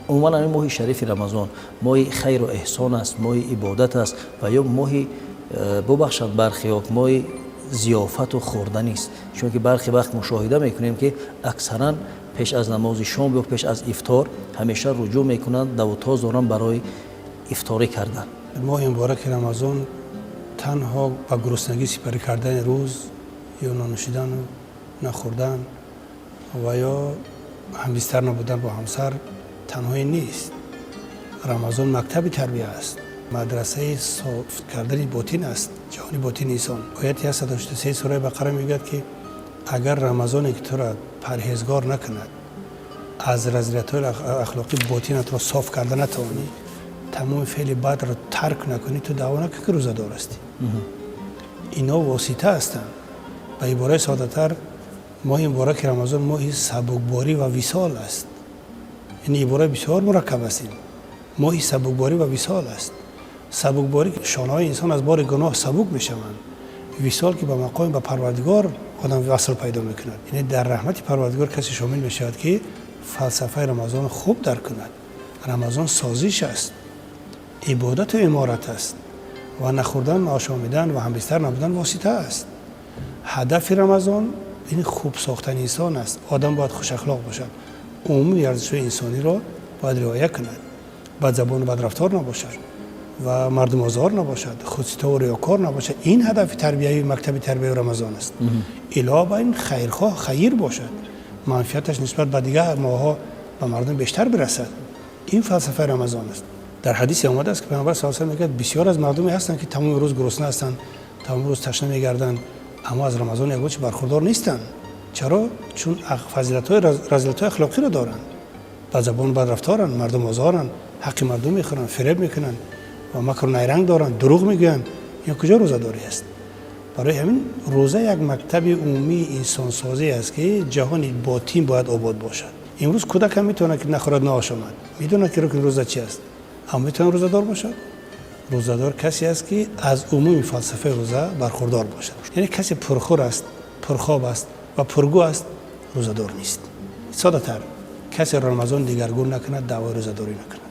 عموما این ماه شریف رمضان ماه خیر و احسان است، ماه عبادت است و یا ماه ببخشند برخی ها ماه ضیافت و خوردنی است. چون که برخی وقت مشاهده میکنیم که اکثرا پیش از نماز شام یا پیش از افطار همیشه رجوع میکنند دوتا دارن برای افطاری کردن. ماه مبارک رمضان تنها با گرسنگی سپری کردن روز یا نانوشیدن و نخوردن و یا همبستر نبودن با همسر تنهایی نیست. رمضان مکتب تربیه است، مدرسه صاف کردن باطن است، جهان باطن انسان. آیتی هست 183 سوره بقره میگه که اگر رمضان که تو را پرهیزگار نکند، از رذیلت‌های اخلاقی باطنت را صاف کردن نتوانی، تمام فعل بد را ترک نکنی، تو دعوا نکن که روزه‌دار هستی. اینا واسطه هستند. به عبارت ساده‌تر ماه مبارک رمضان ماه سبکباری و وصال است. این عبارت بسیار مرکب است. ماه سبکباری و وصال است. سبکباری که شانه‌های انسان از بار گناه سبک میشوند. وصال که به مقام به پروردگار آدم وصل پیدا میکند. یعنی در رحمت پروردگار کسی شامل میشود که فلسفه رمضان خوب درک کند. رمضان سازش است، عبادت و امارت است و نخوردن، آشامیدن و همبستر نبودن واسطه است. هدف رمضان این خوب ساختن انسان است. آدم باید خوش اخلاق باشد، عمومی ارزش‌های انسانی را باید رعایت کند، بد زبان و بد رفتار نباشد و مردم آزار نباشد، خودسیتا و ریاکار نباشد. این هدف تربیه مکتب تربیه رمضان است. علاوه بر این خیرخواه، خیر باشد، منفعتش نسبت به دیگر ماها به مردم بیشتر برسد. این فلسفه رمضان است. در حدیث آمده است که پیامبر صلی الله علیه و آله میگه بسیار از مردمی هستند که تمام روز گرسنه هستند، تمام روز تشنه میگردند، اما از رمضان یک روز برخوردار نیستند. چرا؟ چون فضیلت‌های رذیلت‌های اخلاقی را دارند، با زبان بد رفتارند، مردم آزارند، حق مردم میخورند، فریب میکنند و مکر و نیرنگ دارند، دروغ میگویند. این کجا روزه‌داری است؟ برای همین روزه یک مکتب عمومی انسان سازی است که جهان باطن باید آباد باشد. امروز کودک هم میتونه که نخورد نه آشامد، میدونه که رکن روزه چی است، اما میتونه روزه‌دار باشد. روزه‌دار کسی است که از عمومی فلسفه روزه برخوردار باشد. یعنی کسی پرخور است، پرخواب است و پرگو است، روزه‌دار نیست. ساده تر کسی رمضان دیگرگون نکند، دعوای روزه‌داری نکند.